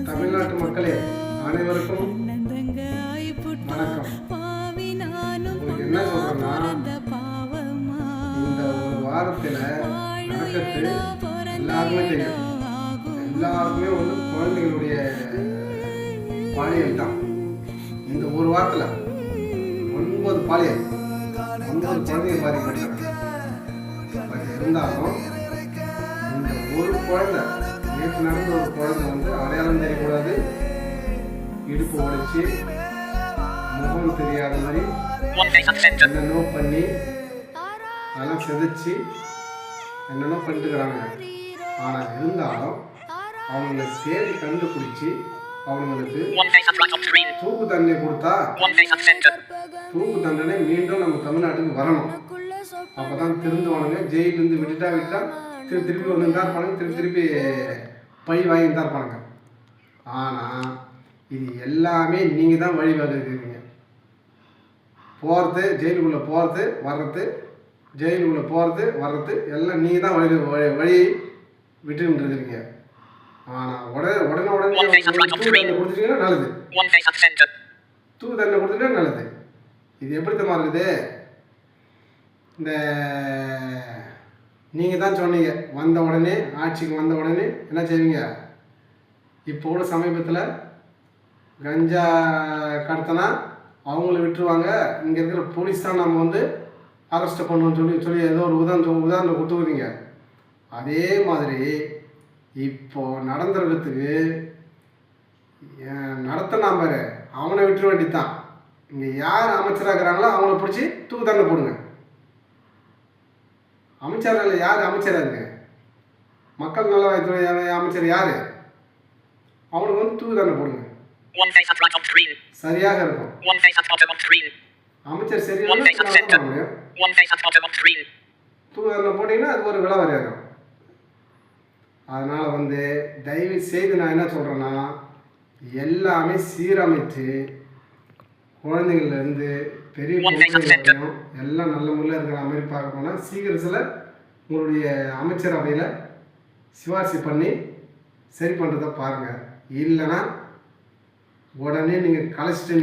தமிழ்நாட்டு மக்களே அனைவருக்கும் வணக்கம். என்ன சொல்றேன்னா, இந்த ஒரு வாரத்தில் நடக்கிறது எல்லாருமே தெரியும். எல்லாருக்குமே குழந்தைகளுடைய பாலியல் தான். இந்த ஒரு வாரத்தில் 9 பாலியல் 9 குழந்தைகள் பாதிக்கப்பட்டாங்க. இருந்தாலும் இந்த ஒரு குழந்தை, நேற்று நடந்த ஒரு குழந்தை அடையாளம் தெரியக்கூடாது, இடுப்பு உடைச்சி முகம் தெரியாத மாதிரி என்னென்னோ பண்ணி அதெல்லாம் செதைச்சி என்னென்னோ பண்ணிட்டுக்கிறாங்க. ஆனால் இருந்தாலும் அவங்களை தேடி கண்டுபிடிச்சி அவங்களுக்கு தூக்கு தண்டனை கொடுத்தா தூக்கு தண்டனை மீண்டும் நம்ம தமிழ்நாட்டுக்கு வரணும். அப்போதான் திருந்துவானுங்க. ஜெயிலிருந்து விட்டுட்டா திருப்பி வந்து தான் இருப்பானுங்க, திருப்பி பழி வாங்கி தான் இருப்பானுங்க. ஆனால் இது எல்லாமே நீங்கள் தான் வழிவகுக்கிறீங்க. போகிறது, ஜெயிலுக்குள்ளே போகிறது வர்றது எல்லாம் நீங்கள் தான் வழி விட்டுன்னு இருக்கிறீங்க. ஆனால் உடனே கொடுத்துட்டீங்கன்னா நல்லது. தூக்கு தண்டனை கொடுத்துட்டீங்கன்னா நல்லது. இது எப்படி தான் இருக்குது? இந்த நீங்கள் தான் சொன்னீங்க, ஆட்சிக்கு வந்த உடனே என்ன செய்வீங்க? இப்போ கூட சமீபத்தில் கஞ்சா கடத்தினா அவங்கள விட்டுருவாங்க, இங்கே இருக்கிற போலீஸ் தான் நம்ம அரெஸ்ட் பண்ணுவோம்னு சொல்லி ஏதோ ஒரு உதாரணம் கொடுத்துக்கிறீங்க. அதே மாதிரி இப்போ நடந்துறதுக்கு நடத்தினா பாரு, அவனை விட்டுற வேண்டியதான். இங்கே யார் அமைச்சராக இருக்கிறாங்களோ அவங்கள பிடிச்சி தூக்கு தண்டனை போடுங்க. அமைச்சர்கள் யார் அமைச்சராக இருக்கு? மக்கள் நலவாழ்வுத்துறை அமைச்சர் யார்? அவனுக்கு தூக்கு தண்டனை போடுங்க. சரியாக இருக்கும். அமைச்சர் சரியாக தூக்கு தண்டனை போட்டீங்கன்னா அது ஒரு விளவரையாகும். அதனால் தயவு செய்து நான் என்ன சொல்கிறேன்னா, எல்லாமே சீரமைத்து குழந்தைங்கள்லேருந்து பெரிய எல்லாம் நல்ல முறையில் இருக்கிற மாதிரி பார்க்க போனால் சீக்கிரத்தில் உங்களுடைய அமைச்சரவையில் சிபாரிசு பண்ணி சரி பண்ணுறதை பாருங்கள். இல்லைன்னா உடனே நீங்கள் கலைச்சிட்டு